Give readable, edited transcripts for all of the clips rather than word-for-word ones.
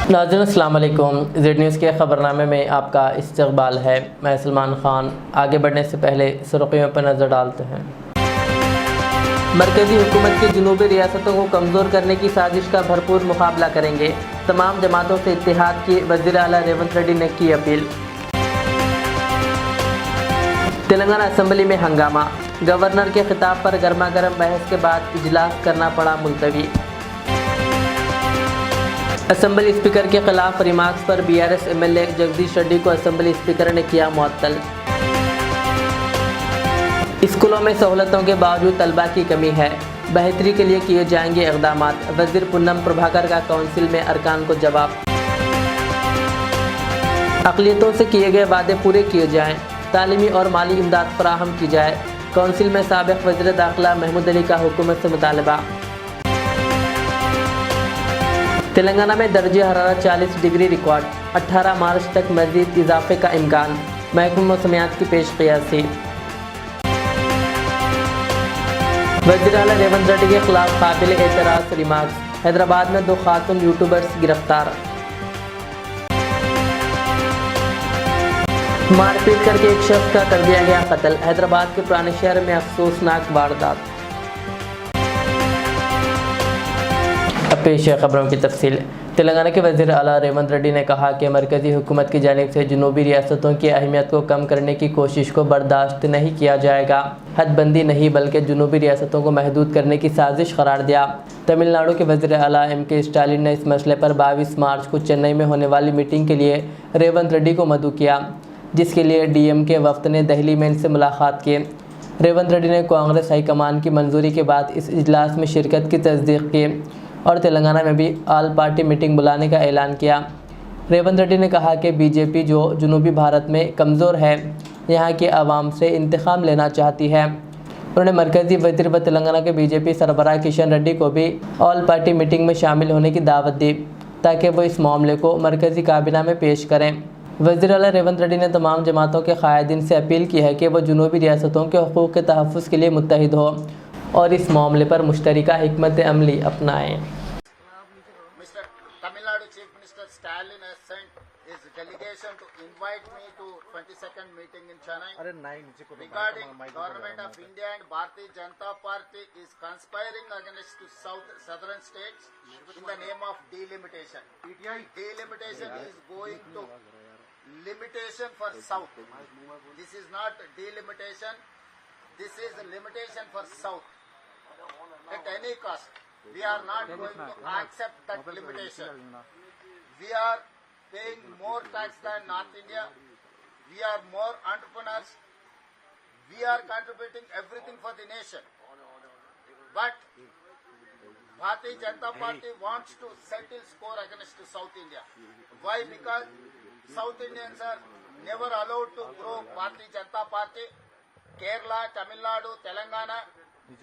नाज़रीन अस्सलाम वालेकुम। ज़ेड न्यूज़ के ख़बरनामे में आपका इस्तक़बाल है। मैं सलमान ख़ान। आगे बढ़ने से पहले सुर्ख़ियों पर नज़र डालते हैं। मरकज़ी हुकूमत की जनूबी रियासतों को कमज़ोर करने की साजिश का भरपूर मुकाबला करेंगे। तमाम जमातों से इत्तेहाद की वज़ीर आला रेवंत रेड्डी ने की अपील। तेलंगाना असम्बली में हंगामा। गवर्नर के खिताब पर गर्मा गर्म बहस के बाद इजलास करना पड़ा मुलतवी। असम्बली स्पीकर के खिलाफ रिमार्क्स पर BRS MLA जगदीश रेड्डी को असम्बली स्पीकर ने किया मुअत्तल। स्कूलों में सहूलतों के बावजूद तलबा की कमी है, बेहतरी के लिए किए जाएंगे इक़दाम। वज़ीर पूनम प्रभाकर का काउंसिल में अरकान को जवाब। अक़लियतों से किए गए वादे पूरे किए जाएँ, तालीमी और माली इमदाद फराहम की जाए। काउंसिल में साबिक़ वज़ीर दाखिला महमूद अली का हुकूमत से मुतालबा। तेलंगाना में दर्जे हरारत 40 डिग्री रिकॉर्ड। 18 मार्च तक मज़ीद इजाफे का इम्कान। महकमा मौसमियात की पेश क़ियासी। वज़ीर आला रेवंत रेड्डी के खिलाफ काबिल एतराज़ रिमार्क्स। हैदराबाद में 2 खातून यूट्यूबर्स गिरफ्तार। मारपीट करके एक शख्स का कर दिया गया कत्ल। हैदराबाद के पुराने शहर में अफसोसनाक वारदात। अब पेश है खबरों की तफसील। तेलंगाना के वज़ीर आला रेवंत रेड्डी ने कहा कि मरकज़ी हुकूमत की जानिब से जनूबी रियासतों की अहमियत को कम करने की कोशिश को बर्दाश्त नहीं किया जाएगा। हदबंदी नहीं बल्कि जनूबी रियासतों को महदूद करने की साजिश करार दिया। तमिलनाडु के वज़ीर आला MK स्टालिन ने इस मसले पर 22 मार्च को चेन्नई में होने वाली मीटिंग के लिए रेवंत रेड्डी को मदऊ किया, जिसके लिए DMK वफ़द ने दिल्ली में इनसे मुलाकात की। रेवंत रेड्डी ने कांग्रेस हाईकमान की मंजूरी के बाद इस इजलास में शिरकत की तस्दीक की और तेलंगाना में भी ऑल पार्टी मीटिंग बुलाने का ऐलान किया। रेवंत रेड्डी ने कहा कि BJP जो जनूबी भारत में कमज़ोर है, यहाँ के आवाम से इंतखाम लेना चाहती है। उन्होंने मरकज़ी वज़ीर व तेलंगाना के BJP सरबराह किशन रेड्डी को भी ऑल पार्टी मीटिंग में शामिल होने की दावत दी, ताकि वो इस मामले को मरकज़ी काबीना में पेश करें। वज़ीर आला रेवंत रेड्डी ने तमाम जमातों के कायदीन से अपील की है कि वह जनूबी रियासतों के हुकूक़ के तहफ़्फ़ुज़ के लिए मुत्तहिद हो और इस मामले पर मुश्तरका हिकमत अमली अपनाएं। Mr. Tamil Nadu Chief Minister Stalin has sent his delegation to invite me to 22nd meeting in Chennai regarding Government of India and Bharatiya Janata Party is conspiring against to southern states in the name of delimitation. Delimitation is going to limitation for south. This is not delimitation. This is a limitation for south. At any cost, we are not going to accept that limitation. We are paying more tax than North India. We are more entrepreneurs. We are contributing everything for the nation. But Bharatiya Janata Party wants to settle score against South India. Why? Because South Indians are never allowed to grow Bharatiya Janata Party. Kerala, Tamil Nadu, Telangana,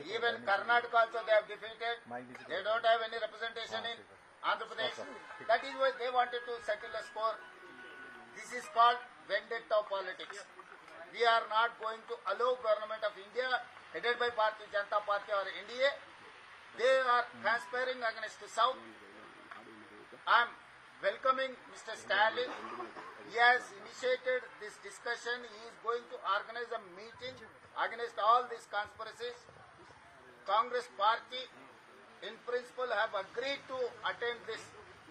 even Karnataka also they have defeated. They don't have any representation in Andhra Pradesh. That is why they wanted to settle a score. This is called vendetta politics. We are not going to allow Government of India headed by Bharatiya Janata Party or NDA. They are conspiring against the South. I am welcoming Mr. Stalin. He has initiated this discussion. He is going to organize a meeting against all these conspiracies. Congress party in principle have agreed to attend this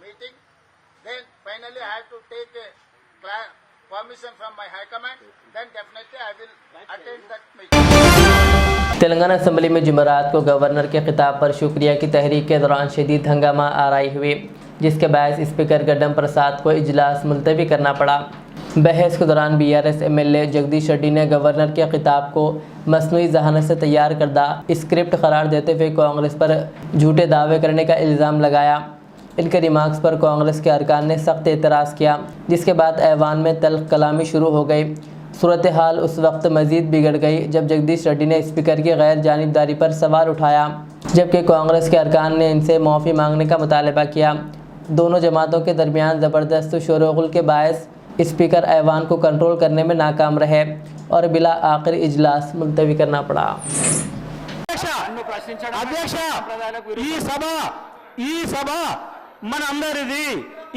meeting. Then finally I have to take a permission from my high command. Then definitely I will attend that meeting. Telangana assembly में जुमेरात को governor के खिताब पर शुक्रिया की तहरीक के दौरान शदीद हंगामा आराई हुई, जिसके बायस स्पीकर गड्डम प्रसाद को इजलास मुलतवी करना पड़ा। बहस के दौरान BRS MLA जगदीश रेड्डी ने गवर्नर के खिताब को मसनूई जहानत से तैयार करदा स्क्रिप्ट करार देते हुए कांग्रेस पर झूठे दावे करने का इल्ज़ाम लगाया। इनके रिमार्क्स पर कांग्रेस के अरकान ने सख्त एतराज़ किया, जिसके बाद ऐवान में तल्ख कलामी शुरू हो गई। सूरत हाल उस वक्त मज़ीद बिगड़ गई जब जगदीश रेड्डी ने स्पीकर की गैर जानिबदारी पर सवाल उठाया, जबकि कांग्रेस के अरकान ने इनसे माफ़ी मांगने का मुतालबा किया। दोनों जमातों के दरमियान ज़बरदस्त शोरगुल के बायस स्पीकर ऐवान को कंट्रोल करने में नाकाम रहे और बिला आखिर इजलास मुलतवी करना पड़ा। అధ్యక్ష ఈ సభ మనందరిది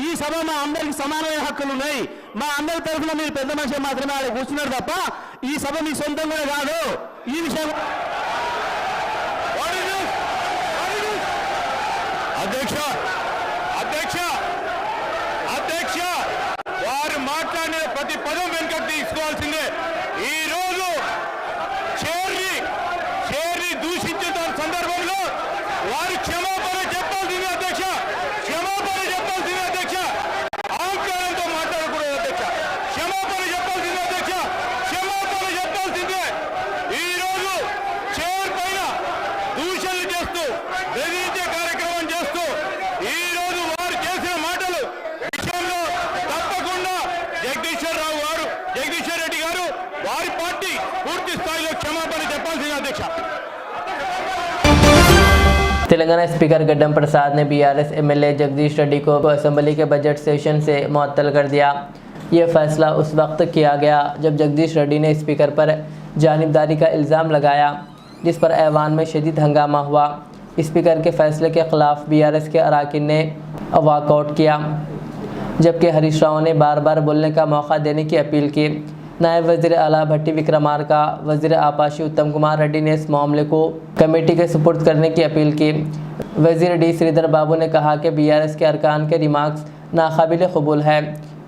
ఈ సభ మా అందరికి సమానమైన హక్కులు ఉన్నాయి. మా అందరి తరఫున మీరు పెద్ద మనిషి మాత్రమే ఆడ కూర్చున్నారు తప్ప ఈ సభ మీ సొంతం కూడా కాదు. ఈ విషయం అధ్యక్ష అధ్యక్ష అధ్యక్ష వారు మాట్లాడిన ప్రతి పదం వెనుకకు తీసుకోవాల్సిందే. ఈ రోజు చైర్ని దూషించిన సందర్భంలో వారు క్షమాపణ చెప్పాల్సిందే అధ్యక్ష. క్షమాపణ చెప్పాల్సిందే అధ్యక్ష. అహంకారంతో మాట్లాడకూడదు అధ్యక్ష. క్షమాపణ చెప్పాల్సిందే అధ్యక్ష. క్షమాపణ చెప్పాల్సిందే. ఈ రోజు చైర్ పైన దూషణలు చేస్తూ బెదిరించే కార్యక్రమం చేస్తూ ఈ రోజు వారు చేసిన మాటలు విషయంలో తప్పకుండా జగదీశ్వర్ రెడ్డి గారు వారి పార్టీ పూర్తి స్థాయిలో క్షమాపణ చెప్పాల్సింది అధ్యక్ష. तेलंगाना स्पीकर गड्डम प्रसाद ने बीआरएस एमएलए जगदीश रेड्डी को असेंबली के बजट सेशन से मुअत्तल कर दिया। ये फैसला उस वक्त किया गया जब जगदीश रेड्डी ने स्पीकर पर जानिबदारी का इल्ज़ाम लगाया, जिस पर ऐवान में शदीद हंगामा हुआ। स्पीकर के फैसले के ख़िलाफ़ बीआरएस के अरकान ने वॉकआउट किया, जबकि हरीश राव ने बार बार बोलने का मौका देने की अपील की। नायब वज़ीर आला भट्टी विक्रमार्का, वज़ीर आपाशी उत्तम कुमार रेड्डी ने इस मामले को कमेटी के सुपुर्द करने की अपील की। वज़ीर डी श्रीधर बाबू ने कहा कि बीआरएस के अरकान के रिमार्क्स नाकाबिल कबूल है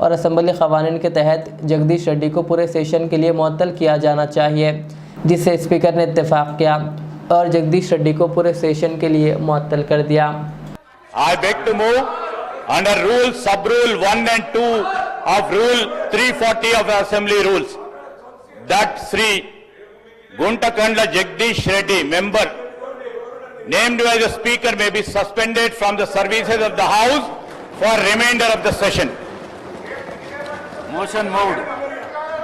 और असम्बली क़वानीन के तहत जगदीश रेड्डी को पूरे सेशन के लिए मुअत्तल किया जाना चाहिए, जिससे स्पीकर ने इत्तेफाक किया और जगदीश रेड्डी को पूरे सेशन के लिए मुअत्तल कर दिया। I beg to move under rule sub rule 1 and 2 of rule 340 of the assembly rules that Sri Guntakandla Jagdish Reddy member named as the speaker may be suspended from the services of the house for remainder of the session. Motion moved.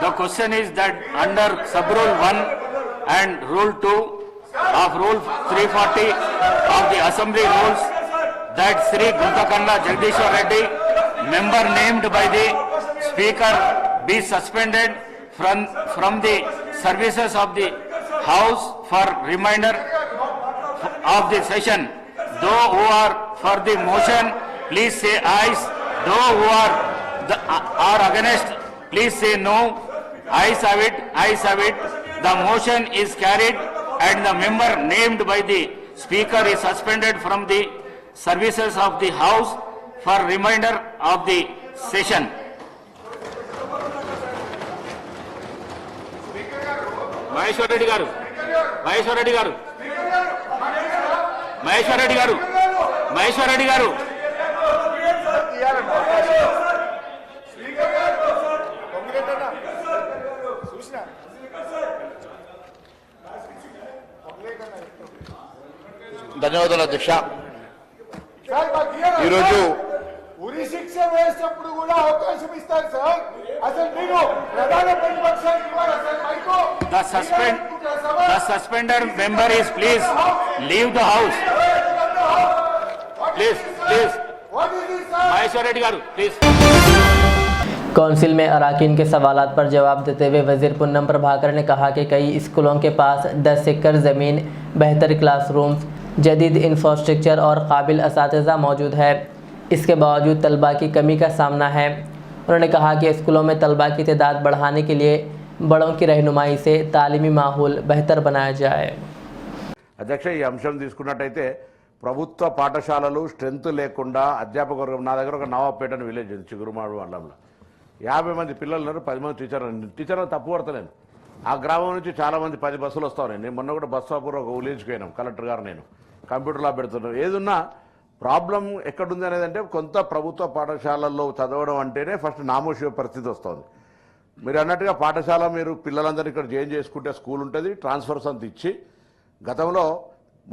The question is that under sub rule 1 and rule 2 of rule 340 of the assembly rules that Sri Guntakandla Jagdishwar Reddy, member named by the speaker, be suspended from the services of the house for remainder of the session. Those who are for the motion, please say ayes. Those who are against, please say no. Ayes have it. Ayes have it. The motion is carried and the member named by the speaker is suspended from the services of the house for remainder of the session. Maheshwar Reddy garu, Maheshwar Reddy garu, Maheshwar Reddy garu, Maheshwar Reddy garu. ధన్యవాదాలు అధ్యక్ష. ఈరోజు ఉరి శిక్ష వేసినప్పుడు కూడా అవకాశం ఇస్తారు sir. అసలు మీరు ప్రధాన ప్రతిపక్షానికి The suspended member is please leave the house. Please. Maheshwar Reddy garu, please. Council में अरकान के सवालात पर जवाब देते हुए वज़ीर पूनम प्रभाकर ने कहा कि कई स्कूलों के पास 10 एकड़ ज़मीन, बेहतर क्लासरूम्स, जदीद इंफ्रास्ट्रक्चर और काबिल असातिज़ा मौजूद है। इसके बावजूद तलबा की कमी का सामना है। उन्होंने कहा कि स्कूलों में तलबा की तादाद बढ़ाने के लिए बड़ों की रहनुमाई से तालीमी माहौल बेहतर बनाया जाए। అధ్యక్ష, ఈ అంశం తీసుకున్నట్టయితే ప్రభుత్వ పాఠశాలలు స్ట్రెంత్ లేకుండా అధ్యాపక వర్గం, నా దగ్గర ఒక నవాపేట అని విలేజ్ ఉంది చిగురుమాడు మండలంలో, 50 మంది పిల్లలు ఉన్నారు, 10 మంది టీచర్లు తప్పు పడతలేను. ఆ గ్రామం నుంచి చాలామంది 10 బస్సులు వస్తాను. నేను మొన్న కూడా బస్ స్టాపూర్ ఒక విలేజ్కి పోయినాం, కలెక్టర్ గారు నేను కంప్యూటర్ ల్యాబ్ పెడుతున్నాను. ఏదున్నా ప్రాబ్లం ఎక్కడుంది అనేది అంటే కొంత ప్రభుత్వ పాఠశాలల్లో చదవడం అంటేనే ఫస్ట్ నామోషి పరిస్థితి వస్తుంది. మీరు అన్నట్టుగా పాఠశాల మీరు పిల్లలందరూ ఇక్కడ జాయిన్ చేసుకుంటే స్కూల్ ఉంటుంది, ట్రాన్స్ఫర్స్ అంత ఇచ్చి గతంలో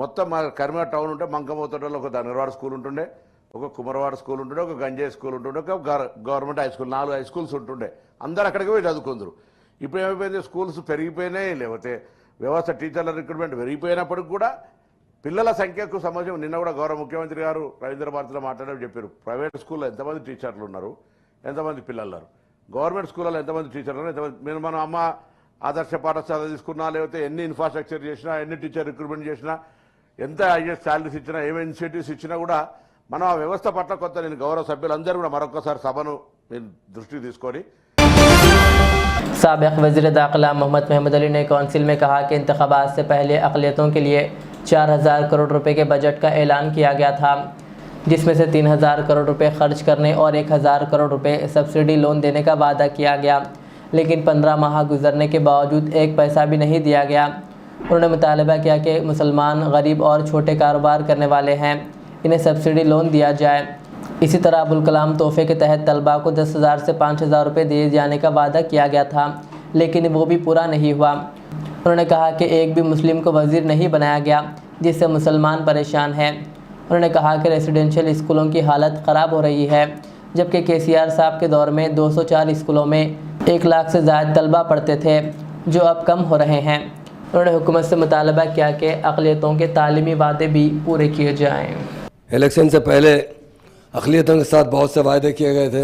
మొత్తం మా కరీంనగర్ టౌన్ ఉంటే మంకమోతోటలో ఒక దంగరవాడ స్కూల్ ఉంటుండే, ఒక కుమరవాడ స్కూల్ ఉంటుండే, ఒక గంజాయి స్కూల్ ఉంటుండే, ఒక government high school, 4 high schools ఉంటుండే. అందరు అక్కడికి పోయి చదువుకుందరు. ఇప్పుడు ఏమైపోయింది, స్కూల్స్ పెరిగిపోయినాయి, లేకపోతే వ్యవస్థ టీచర్ల రిక్రూట్మెంట్ పెరిగిపోయినప్పటికి కూడా పిల్లల సంఖ్యకు సంబంధించి నిన్న కూడా గౌరవ ముఖ్యమంత్రి గారు రవీంద్ర భారతిలో మాట్లాడడం చెప్పారు. ప్రైవేట్ స్కూల్లో ఎంతమంది టీచర్లు ఉన్నారు, ఎంతమంది పిల్లలు ఉన్నారు, గవర్నమెంట్ స్కూల్లో ఎంతమంది టీచర్లు ఉన్నారు, ఎంతమంది. మీరు మనం అమ్మ ఆదర్శ పాఠశాల తీసుకున్నా, లేకపోతే ఎన్ని ఇన్ఫ్రాస్ట్రక్చర్ చేసినా, ఎన్ని టీచర్ రిక్రూట్మెంట్ చేసినా, ఎంత హైయెస్ట్ శాలరీస్ ఇచ్చినా, ఏమి ఇన్సెంటివ్స్ ఇచ్చినా కూడా మనం ఆ వ్యవస్థ పట్ల కొంత నేను గౌరవ సభ్యులందరూ కూడా మరొకసారి సభను మీరు దృష్టికి తీసుకొని साबिक़ वज़ीर दाखिला मोहम्मद महमूद अली ने कौंसिल में कहा कि इंतख़ाबात से पहले अक़लियतों के लिए 4,000 करोड़ रुपए के बजट का ऐलान किया गया था, जिसमें से 3,000 करोड़ रुपए खर्च करने और 1,000 करोड़ रुपए सब्सिडी लोन देने का वादा किया गया, लेकिन 15 माह गुजरने के बावजूद एक पैसा भी नहीं दिया गया। उन्होंने मुतालबा किया कि मुसलमान गरीब और छोटे कारोबार करने वाले हैं, इन्हें सब्सिडी लोन दिया जाए। इसी तरह अबुल कलाम तोहफे के तहत तलबा को 10,000 से 5,000 रुपये दिए जाने का वादा किया गया था, लेकिन वो भी पूरा नहीं हुआ। उन्होंने कहा कि एक भी मुस्लिम को वज़ीर नहीं बनाया गया, जिससे मुसलमान परेशान हैं। उन्होंने कहा कि रेसिडेंशियल स्कूलों की हालत ख़राब हो रही है, जबकि KCR साहब के दौर में 204 स्कूलों में 1 लाख से ज़ायद तलबा पढ़ते थे, जो अब कम हो रहे हैं। उन्होंने हुकूमत से मुतालबा किया कि अक़लियतों के तालीमी वादे भी पूरे किए जाएँ। इलेक्शन से पहले अक़लियतों के साथ बहुत से वायदे किए गए थे।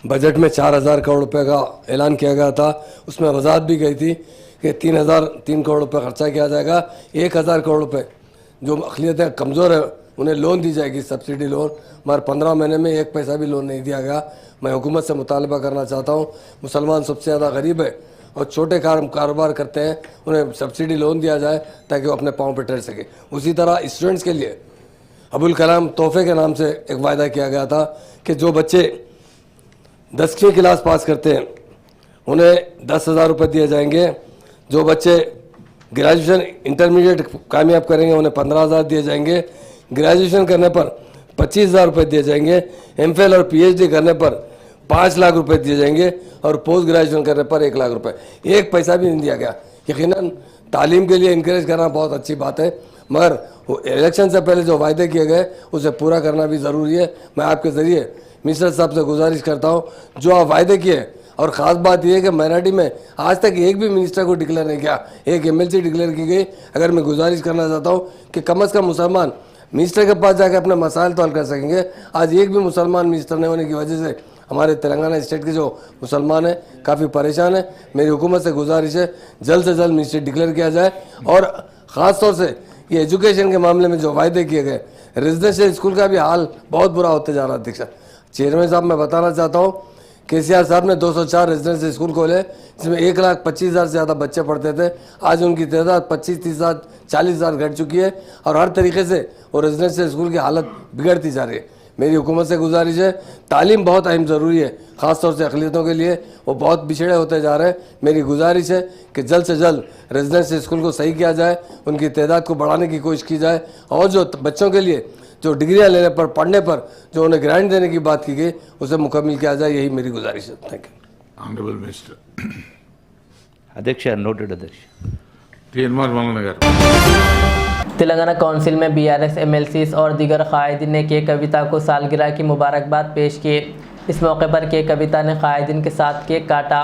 बजट में 4,000 करोड़ रुपए का ऐलान किया गया था। उसमें वजाहत भी गई थी कि 3 करोड़ रुपए खर्चा किया जाएगा। 1,000 करोड़ रुपए जो अक़लियतें कमज़ोर है उन्हें लोन दी जाएगी, सब्सिडी लोन, मगर 15 महीने में 1 पैसा भी लोन नहीं दिया गया। मैं हुकूमत से मुतालबा करना चाहता हूँ, मुसलमान सबसे ज़्यादा गरीब है और छोटे कारोबार करते हैं, उन्हें सब्सिडी लोन दिया जाए ताकि वो अपने पाँव पर ठहर सके। उसी तरह स्टूडेंट्स के लिए अबुल कलाम तोहफे के नाम से एक वायदा किया गया था कि जो बच्चे 10वीं क्लास पास करते हैं उन्हें 10,000 रुपये दिए जाएंगे। जो बच्चे ग्रेजुएशन इंटरमीडिएट कामयाब करेंगे उन्हें 15,000 दिए जाएंगे। ग्रेजुएशन करने पर 25,000 रुपये दिए जाएंगे। MPhil और PhD करने पर 5 लाख रुपए दिए जाएंगे और पोस्ट ग्रेजुएशन करने पर 1 लाख रुपए। 1 पैसा भी नहीं दिया गया। यकीनन तालीम के लिए इनकरेज करना बहुत अच्छी बात है, मगर इलेक्शन से पहले जो वायदे किए गए उसे पूरा करना भी ज़रूरी है। मैं आपके ज़रिए मिनिस्टर साहब से गुजारिश करता हूँ, जो आप वायदे किए, और ख़ास बात यह है कि माइनॉरिटी में आज तक एक भी मिनिस्टर को डिक्लेयर नहीं किया, एक MLC डिक्लेयर की गई। अगर मैं गुजारिश करना चाहता हूँ कि कम से कम मुसलमान मिनिस्टर के पास जाकर अपने मसाइल तो हल कर सकेंगे। आज एक भी मुसलमान मिनिस्टर नहीं होने की वजह से हमारे तेलंगाना स्टेट के जो मुसलमान हैं काफ़ी परेशान है। मेरी हुकूमत से गुजारिश है जल्द से जल्द मिनिस्टर डिक्लेयर किया जाए, और ख़ास तौर से ये एजुकेशन के मामले में जो वायदे किए गए, रेजिडेंशियल स्कूल का भी हाल बहुत बुरा होते जा रहा है। अध्यक्ष चेयरमैन साहब, मैं बताना चाहता हूँ KCR साहब ने 204 रेजिडेंशियल स्कूल खोले, जिसमें 1,25,000 से ज़्यादा बच्चे पढ़ते थे। आज उनकी तादाद 25-30,000 40,000 घट चुकी है, और हर तरीके से वो रेजिडेंशियल स्कूल की हालत बिगड़ती जा रही है। मेरी हुकूमत से गुजारिश है, तालीम बहुत अहम ज़रूरी है, ख़ास तौर से अक़लियतों के लिए, वो बहुत पिछड़े होते जा रहे हैं। मेरी गुजारिश है कि जल्द से जल्द रेजिडेंशियल स्कूल को सही किया जाए, उनकी तादाद को बढ़ाने की कोशिश की जाए, और जो बच्चों के लिए जो डिग्रियां लेने पर, पढ़ने पर जो उन्हें ग्रांट देने की बात की गई, उसे मुकम्मल किया जाए। यही मेरी गुजारिश है। Thank you. Honourable minister. अध्यक्ष नोटेड अध्यक्ष TN नगर। तेलंगाना कौंसिल में BRS MLCs और दीगर कायदीन ने के कविता को सालगिरह की मुबारकबाद पेश की। इस मौके पर के कविता ने कायदीन के साथ केक काटा।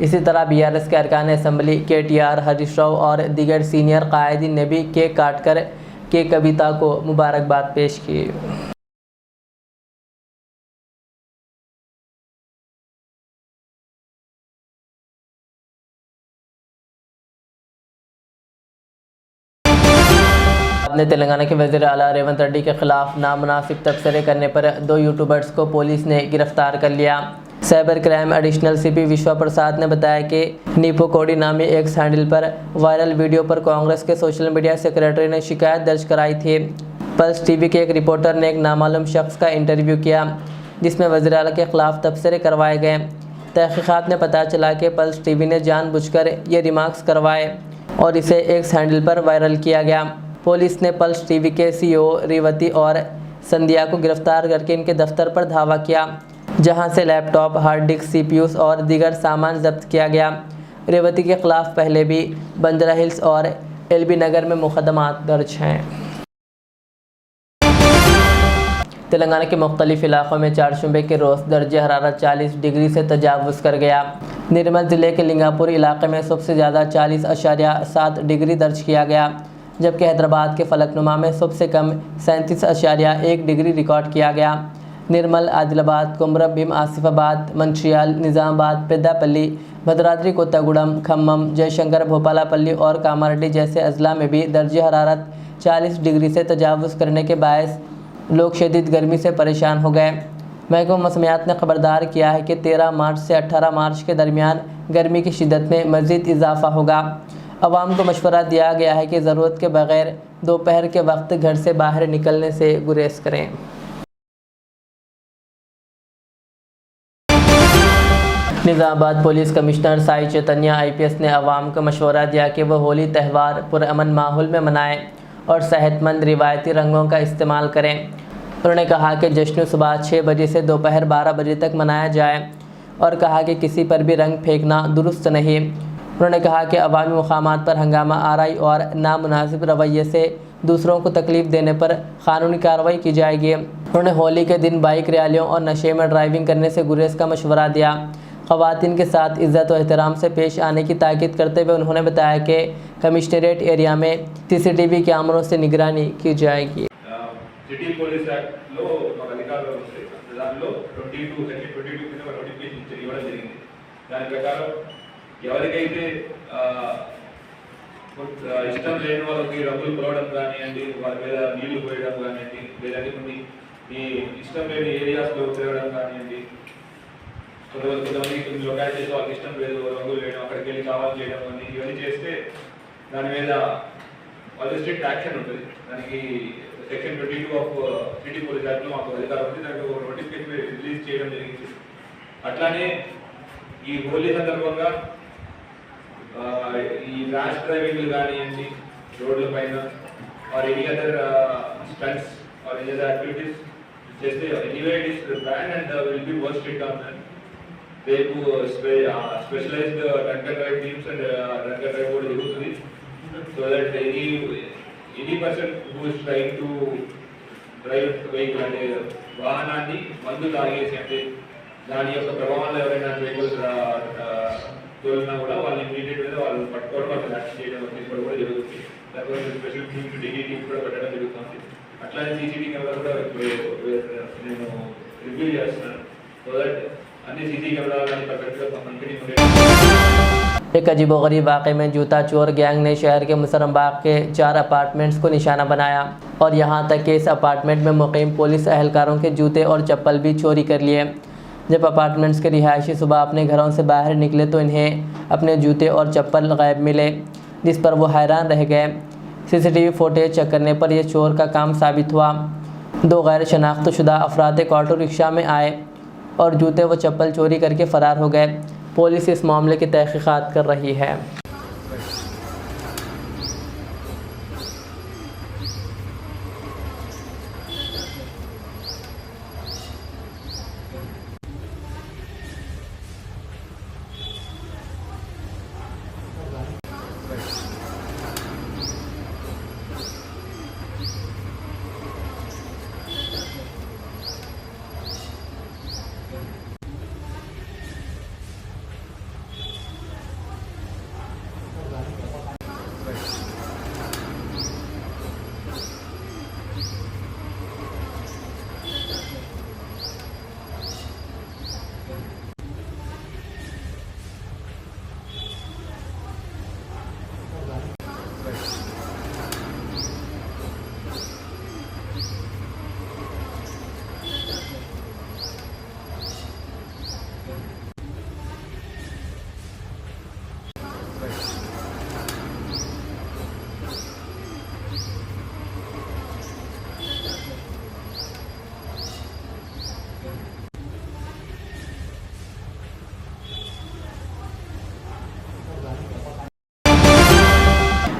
इसी तरह BRS के अरकान असम्बली KTR, हरीश राव और दीगर सीनियर कायदीन ने भी केक काटकर के कविता को मुबारकबाद पेश की। ने तेलंगाना के वज़ीर आला रेवंत रेड्डी के खिलाफ नामुनासिब तबसरे करने पर 2 यूट्यूबर्स को पुलिस ने गिरफ्तार कर लिया। साइबर क्राइम एडिशनल CP विश्वा प्रसाद ने बताया कि नीपो कोडी नामी एक हैंडल पर वायरल वीडियो पर कांग्रेस के सोशल मीडिया सेक्रेटरी ने शिकायत दर्ज कराई थी। पल्स TV के एक रिपोर्टर ने एक नामालूम शख्स का इंटरव्यू किया, जिसमें वज़ीर आला के खिलाफ तबसरे करवाए गए। तहकीकात में पता चला कि पल्स TV ने जानबूझकर ये रिमार्क्स करवाए और इसे एक हैंडल पर वायरल किया गया। पुलिस ने पल्स TV के CEO रेवती और संध्या को गिरफ्तार करके इनके दफ्तर पर धावा किया, जहां से लैपटॉप, हार्ड डिस्क, CPUs और दीगर सामान जब्त किया गया। रेवती के खिलाफ पहले भी बंजारा हिल्स और LB नगर में मुकदमात दर्ज हैं। तेलंगाना के मुख्तलिफ इलाक़ों में चारशंबे के रोज़ दर्जे हरारत 40 डिग्री से तजावुज़ कर गया। निर्मल ज़िले के लिंगापुर इलाके में सबसे ज़्यादा 40.7 डिग्री दर्ज किया गया, जबकि हैदराबाद के फलकनुमा में सबसे कम 37.1 डिग्री रिकॉर्ड किया गया। निर्मल, आदिलाबाद, कुमरम भीम, आसिफाबाद, मंचियाल, निज़ामाबाद, पेद्दापल्ली, भद्राद्री कोत्तागुड़म, खम्मम, जयशंकर, भोपालापल्ली और कामारेड्डी जैसे अजला में भी दर्जे हरारत 40 डिग्री से तजावुज़ करने के बायस लोग शदीद गर्मी से परेशान हो गए। महकमा मौसमियात ने खबरदार किया है कि 13 मार्च से 18 मार्च के दरमियान गर्मी की शिद्दत में मज़ीद इजाफा होगा। अवाम को मशवरा दिया गया है कि ज़रूरत के बगैर दोपहर के वक्त घर से बाहर निकलने से गुरेज करें। निज़ामाबाद पुलिस कमिश्नर साई चैतन्य IPS ने अवाम को मशवरा दिया कि वह होली त्यौहार पुरअमन माहौल में मनाएं और सेहतमंद रिवायती रंगों का इस्तेमाल करें। उन्होंने कहा कि जश्न सुबह 6 बजे से दोपहर 12 बजे तक मनाया जाए और कहा कि किसी पर भी रंग फेंकना दुरुस्त नहीं। उन्होंने कहा कि अवामी मुकामात पर हंगामा आराई और नामुनासिब रवैये से दूसरों को तकलीफ़ देने पर कानूनी कार्रवाई की जाएगी। उन्होंने होली के दिन बाइक रैलियों और नशे में ड्राइविंग करने से गुरेज का मशवरा दिया। ख़वातीन के साथ इज़्ज़त और एहतराम से पेश आने की ताकीद करते हुए उन्होंने बताया कि कमिश्नरेट एरिया में CCTV कैमरों से निगरानी की जाएगी। సిటీ పోలీస్ యాక్ట్లో ఒక అధికారులు వస్తాయి. దానిలో 22 సెక్షన్ 22 కింద ఒక నోటిఫికేషన్ ఇవ్వడం జరిగింది. దాని ప్రకారం ఎవరికైతే ఇష్టం లేని వాళ్ళకి రంగులు పోవడం కానివ్వండి, వాళ్ళ మీద నీళ్లు పోయడం కానివ్వండి, లేదంటే కొన్ని ఈ ఇష్టం లేని ఏరియాస్లో తిరగడం కానివ్వండి, కొంతమంది కొన్ని లొకాలిటీస్ వాళ్ళకి ఇష్టం లేదు రంగులు వేయడం, అక్కడికి వెళ్ళి కావాలి చేయడం కానీ ఇవన్నీ చేస్తే దాని మీద వాళ్ళు స్ట్రిక్ట్ యాక్షన్ ఉంటుంది. దానికి సెక్షన్ 22 ఆఫ్ సిటీ పోలీస్ యాక్ట్లో మాకు అధికారం ఉంది. దానికి ఒక నోటిఫికేషన్ రిలీజ్ చేయడం జరిగింది. అట్లానే ఈ హోలీ సందర్భంగా ఈ ర్యాష్ డ్రైవింగ్లు కానివ్వండి రోడ్ల పైన or any other stunts or any other activities చేస్తే anyway it is ban and will be more strict on that. రేపు specialized drunk and drive teams and drunk and drive కూడా జరుగుతుంది. So that any person who is trying to drive vehicle అంటే వాహనాన్ని మందు తాగేసి అంటే దాని యొక్క ప్రభావంలో ఎవరైనా వెహికల్స్ తోలినా కూడా వాళ్ళని ఇమీడియట్గా వాళ్ళు పట్టుకోవడం వాళ్ళని యాక్షన్ చేయడం తీసుకోవడం కూడా జరుగుతుంది. దానివల్ల స్పెషల్ టీమ్స్ డిగ్రీ టీమ్స్ కూడా పెట్టడం జరుగుతుంది. అట్లానే CCTV కెమెరా కూడా నేను రివ్యూ చేస్తున్నాను. సో దట్ అన్ని CCTV కెమెరాలని పర్ఫెక్ట్గా కంపెనీ एक अजीबोगरीब वाक़े में जूता चोर गैंग ने शहर के मुसरमबाग के 4 अपार्टमेंट्स को निशाना बनाया और यहां तक कि इस अपार्टमेंट में मुक़ीम पुलिस अहलकारों के जूते और चप्पल भी चोरी कर लिए। जब अपार्टमेंट्स के रिहायशी सुबह अपने घरों से बाहर निकले तो इन्हें अपने जूते और चप्पल गायब मिले, जिस पर वो हैरान रह गए। CCTV फुटेज चेक करने पर यह चोर का काम साबित हुआ। 2 गैर शनाख्तशुदा अफराद एक ऑटो रिक्शा में आए और जूते व चप्पल चोरी करके फ़रार हो गए। पुलिस इस मामले की तहकीकात कर रही है।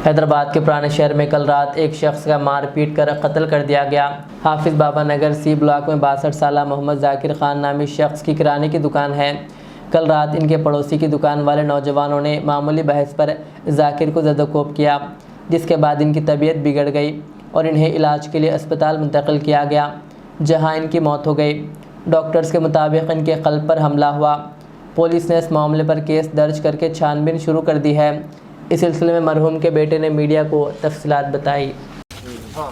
हैदराबाद के पुराने शहर में कल रात एक शख्स का मारपीट कर कत्ल कर दिया गया। हाफिज बाबा नगर C ब्लॉक में 62 साला मोहम्मद जाकिर खान नामी शख्स की किराने की दुकान है। कल रात इनके पड़ोसी की दुकान वाले नौजवानों ने मामूली बहस पर जाकिर को ज़दकोब किया, जिसके बाद इनकी तबीयत बिगड़ गई और इन्हें इलाज के लिए अस्पताल मुंतकिल किया गया, जहां इनकी मौत हो गई। डॉक्टर्स के मुताबिक इनके क़ल्ब पर हमला हुआ। पुलिस ने इस मामले पर केस दर्ज करके छानबीन शुरू कर दी है। इस सिलसिले में मरहूम के बेटे ने मीडिया को तफसीलात बताई। हाँ,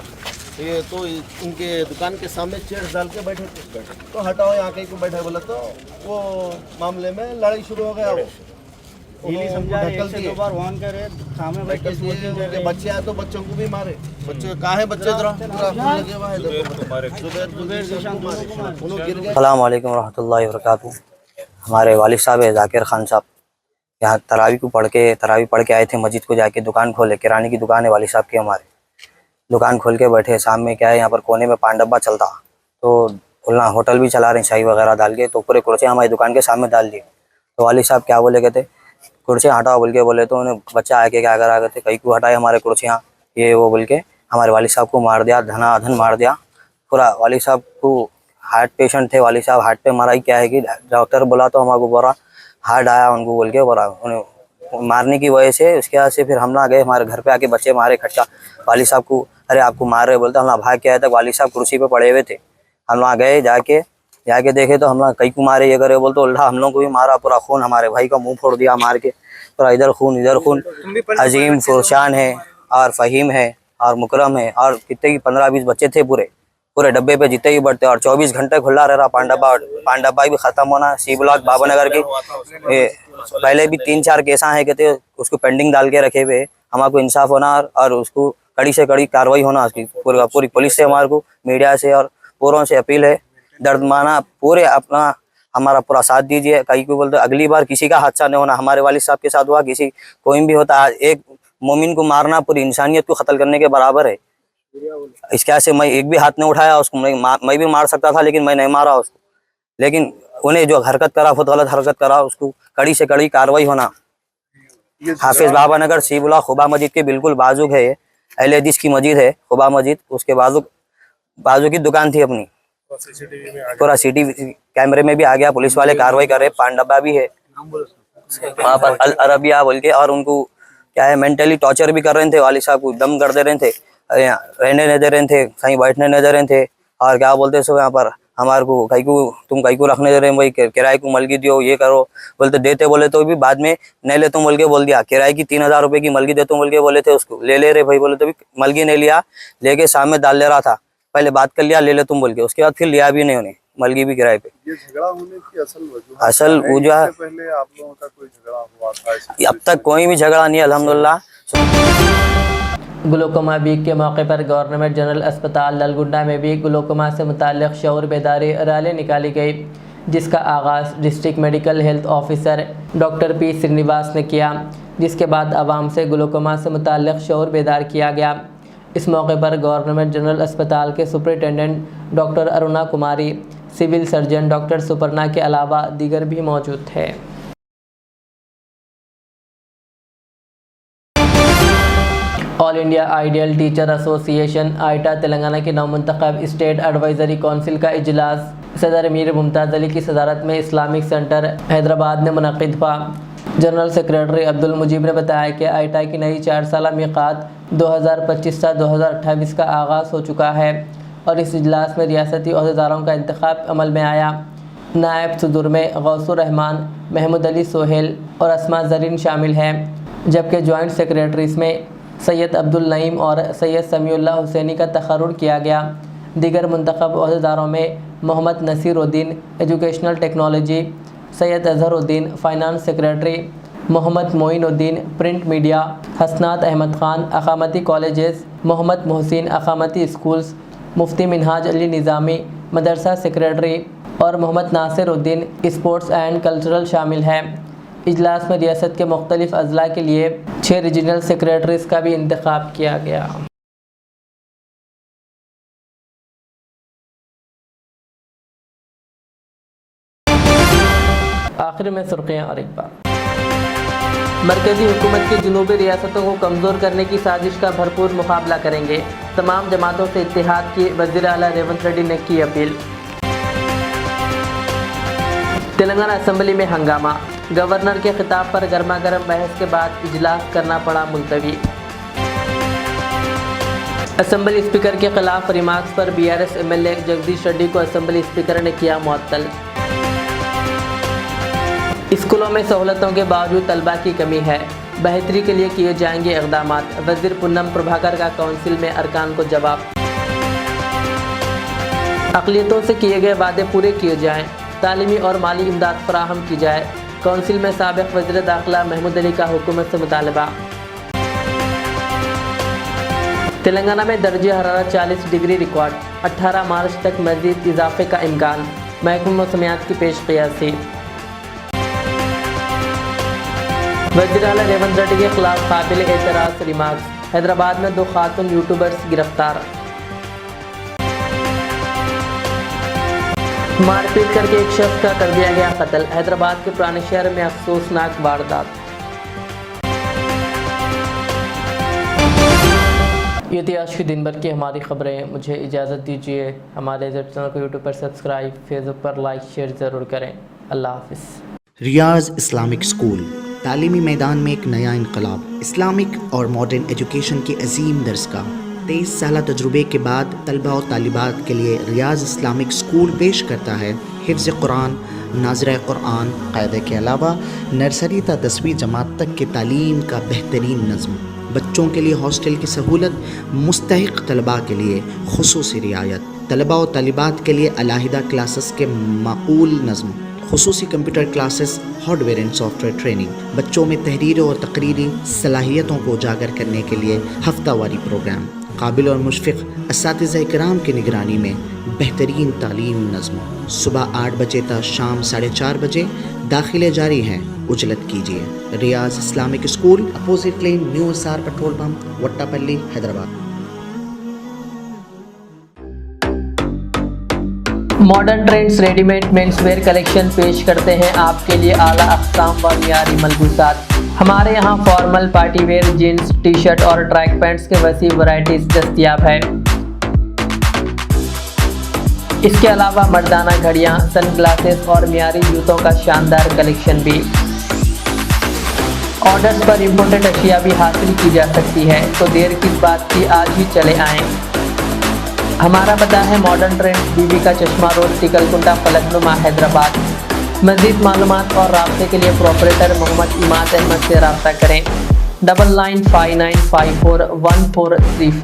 ये तो इनके दुकान के सामने चेयर्स डाल के बैठे थे, तो हटाओ यहाँ कहीं को बैठे बोला तो वो मामले में लड़ाई शुरू हो गया। वो ढकल दिए उनके बच्चे आए तो बच्चों को भी मारे। बच्चे कहाँ है बच्चे जरा लगे हुआ है अस्सलाम वालेकुम रहमतुल्लाहि व बरकातुहू। हमारे वालिद साहब है जाकिर खान साहब, यहाँ तरावी पढ़ के आए थे मस्जिद को जाके, दुकान खोले, किराने की दुकान है वालिद साहब की, हमारे दुकान खोल के बैठे। शाम में क्या है यहाँ पर कोने में पान डब्बा चलता, तो बोलना होटल भी चला रहे चाय वगैरह डाल के, तो पूरे कुर्सियाँ हमारी दुकान के सामने डाल दिए। तो वालिद साहब क्या बोले कहते कुर्सियाँ हटाओ बोल के बोले, तो उन्हें बच्चा आके क्या करा करते कहीं को हटाए हमारे कुर्सियाँ ये वो बोल के हमारे वालिद साहब को मार दिया, धनाधन मार दिया पूरा। वालिद साहब को हार्ट पेशेंट थे, वालिद साहब हार्ट पे मारा ही क्या है कि डॉक्टर बोला तो हमारे को बोला हार्ट आया उनको बोल के बोला। उन्हें मारने की वजह से उसके बाद से फिर हम ना गए, हमारे घर पे आके बच्चे मारे इकट्ठा। वालिद साहब को अरे आपको मार रहे बोलते, हम ना भाग के आए तक वालिद साहब कुर्सी पे पड़े हुए थे। हम वहाँ गए, जाके देखे तो हम लोग कई को मारे ये करे बोलते, उल्टा हम लोग को भी मारा, पूरा खून हमारे भाई का मुंह फोड़ दिया मार के, पूरा इधर खून। अजीम फुरशान है और फ़हीम है और मुकरम है और कितने की 15-20 बच्चे थे पूरे डब्बे पे जितने ही बढ़ते, और 24 घंटे खुला रह रहा। पान डब्बा भी ख़त्म होना। सी ब्लॉक बाबानगर की पहले भी 3-4 केस हैं कहते, उसको पेंडिंग डाल के रखे हुए। हमारे को इंसाफ होना और उसको कड़ी से कड़ी कार्रवाई होना उसकी। पूरी पुलिस से हमारे को, मीडिया से और पूरों से अपील है, दर्दमाना पूरे अपना हमारा पूरा साथ दीजिए। कहीं को बोलते अगली बार किसी का हादसा नहीं होना। हमारे वालिद साहब के साथ हुआ, किसी कोई भी होता, एक मोमिन को मारना पूरी इंसानियत को कत्ल करने के बराबर है। इसके से मैं एक भी हाथ नहीं उठाया उसको, मैं भी मार सकता था लेकिन मैं नहीं मारा उसको। लेकिन उन्हें जो हरकत करा, बहुत गलत हरकत करा, उसको कड़ी से कड़ी कार्रवाई होना। हाफिज बाबानगर सी ब्लॉक खुबा मस्जिद के बिल्कुल बाजू है, अहले हदीस की मस्जिद है खुबा मस्जिद, उसके बाजू की दुकान थी अपनी। पूरा सीसीटीवी कैमरे में भी आ गया, पुलिस वाले कार्रवाई कर रहे। पान डब्बा भी है वहाँ पर अल अरबिया बोल के, और उनको क्या है मेंटली टॉर्चर भी कर रहे थे। वालिद साहब को दम कर दे रहे थे, रहने नहीं दे रहे थे, कहीं बैठने नहीं दे रहे थे। और क्या बोलते सो यहाँ पर हमारे को तुम कहीं को रखने दे रहे हैं, वही किराए को मलगी दियो, ये करो बोलते, देते बोले तो भी बाद में नहीं ले तुम बोल के बोल दिया। किराए की 3000 रुपये की मलगी दे तुम बोल के बोले थे, उसको ले रहे भाई बोले तो भी मलगी नहीं लिया, लेके सामने डाल ले रहा था। पहले बात कर लिया ले तुम बोल के, उसके बाद फिर लिया भी नहीं उन्हें मलगी भी किराए पे। ये झगड़ा होने की असल वजह पहले आप लोगों का कोई झगड़ा हुआ था? अब तक कोई भी झगड़ा नहीं अल्हम्दुलिल्लाह। ग्लूकोमा वीक के मौके पर गवर्नमेंट जनरल अस्पताल ललगुंडा में भी ग्लूकोमा से मुताल्लिक़ शऊर बेदारी रैली निकाली गई, जिसका आगाज़ district medical health officer doctor P Srinivas ने किया, जिसके बाद आवाम से ग्लूकोमा से मुताल्लिक़ शऊर बेदार किया गया। इस मौके पर गवर्नमेंट जनरल अस्पताल के superintendent doctor Aruna Kumari, civil surgeon doctor Suparna के अलावा दीगर भी मौजूद थे। All India ideal teacher association AITA Telangana की नवमुंतखब स्टेट एडवाइजरी काउंसिल का इजलास सदर मीर मुमताज़ अली की सदारत में इस्लामिक सेंटर हैदराबाद में मुनक़िद हुआ। जनरल सेक्रेटरी अब्दुल मुजीब ने बताया कि आइटा की नई 4 साला मीक़ात 2025 से 2028 का आगाज़ हो चुका है और इस इजलास में रियासती अहदेदारों का इंतखाब अमल में आया। नायब सदर में गौसुर रहमान, महमूद अली सोहेल और अस्मा ज़रीन शामिल हैं, जबकि जॉइंट सेक्रेटरीज में सैयद अब्दुल नईम और सैयद समीउल्लाह हुसैनी का तखर्रुर किया गया। दीगर मुंतखब अहदेदारों में Mohammed Naseeruddin educational technology, Syed Azharuddin finance secretary, Mohammed Moinuddin print media, Hasnat Ahmed Khan अक़ामती कॉलेजेस, मोहम्मद मोहसिन अक़ामती स्कूल्स, मुफ्ती मिनहाज अली निज़ामी मदरसा सेक्रेटरी और Mohammed Nasiruddin sports and cultural शामिल हैं। इजलास में रियासत के मुख्तलिफ अज़ला के लिए 6 रीजनल सेक्रेटरीज़ का भी इंतखाब किया गया। आखिर में सुर्खियाँ और एक बार। मरकज़ी हुकूमत की जनूबी रियासतों को कमज़ोर करने की साजिश का भरपूर मुकाबला करेंगे, तमाम जमातों से इत्तेहाद की वज़ीर आला रेवंत रेड्डी ने की अपील। तेलंगाना असम्बली में हंगामा, गवर्नर के खिताब पर गर्मा गर्म बहस के बाद इजलास करना पड़ा मुलतवी। असम्बली स्पीकर के खिलाफ रिमार्क्स पर BRS MLA जगदीश रेड्डी को असम्बली स्पीकर ने किया मुअत्तल। स्कूलों में सहूलतों के बावजूद तलबा की कमी है, बेहतरी के लिए किए जाएंगे इक़दामात, वज़ीर पुन्नम प्रभाकर का काउंसिल में अरकान को जवाब। अक़लियतों से किए गए वादे पूरे किए जाएँ, तालीमी और माली इमदाद फराहम की जाए, काउंसिल में साबिक वज़ीर दाखिला महमूद अली का हुकूमत से मुतालबा। तेलंगाना में दर्जे हरारत 40 डिग्री रिकॉर्ड, 18 मार्च तक मज़ीद इजाफे का इम्कान, महकमा मौसमियात की पेश क़ियासी। वज़ीर आला रेवंत रेड्डी के खिलाफ काबिल एतराज़ रिमार्क्स, हैदराबाद में 2 खातून यूट्यूबर्स गिरफ्तार। मारपीट करके एक शख्स का कर दिया गया कत्ल, हैदराबाद के पुराने शहर में अफसोसनाक वारदात। ये थी आज की दिन भर की हमारी खबरें। मुझे इजाज़त दीजिए। हमारे चैनल को यूट्यूब पर सब्सक्राइब, फेसबुक पर लाइक शेयर ज़रूर करें। अल्लाह हाफ़िज़। रियाज इस्लामिक स्कूल तालीमी मैदान में एक नया इनकलाब, इस्लामिक और मॉडर्न एजुकेशन की अजीम दरसगाह। 23 साल तजुर्बे के बाद तलबा और तालिबात के लिए रियाज इस्लामिक स्कूल पेश करता है हिफ्ज़ कुरान, नाज़िरा कुरान, क़ायदे के अलावा नर्सरी ता 10वीं जमात तक के तालीम का बेहतरीन नज़्म। बच्चों के लिए हॉस्टल की सहूलत, मुस्तहिक़ तलबा के लिए खुसूसी रियायत, तलबा और तालिबात के लिए अलहदा क्लासेस के माकूल नज़्म, खुसूसी computer classes, hardware and software training. बच्चों में तहरीर और तकरीरी सलाहियतों को उजागर करने के लिए हफ्तावारी प्रोग्राम। काबिल और मुशफ़िक़ असातिज़ा इकराम की निगरानी में बेहतरीन तालीम नज़्म। सुबह 8 बजे तक शाम 4:30 बजे दाखिले जारी हैं, उजलत कीजिए। Riyaz Islamic school, opposite lane, new SR petrol pump, Vattepally, Hyderabad. Modern trends readymade menswear collection पेश करते हैं आपके लिए आला अक़साम व मियारी मलबूसात। हमारे यहाँ formal, party wear, jeans, T shirt और ट्रैक पैंट्स के वसी वैरायटीज दस्तयाब है। इसके अलावा मर्दाना घड़ियाँ, सन ग्लासेस और मियारी जूतों का शानदार कलेक्शन भी। ऑर्डर्स पर इम्पोर्टेड अशिया भी हासिल की जा सकती है, तो देर किस बात की, आज ही चले आएँ। हमारा पता है मॉडर्न ट्रेंड्स, बीबी का चश्मा रोड, टिकलकुंडा, फलकनुमा, हैदराबाद। मज़ीद मालूमात और राब्ते के लिए प्रोपरेटर मोहम्मद इमाद अहमद से रब्ता करें। 9959541435।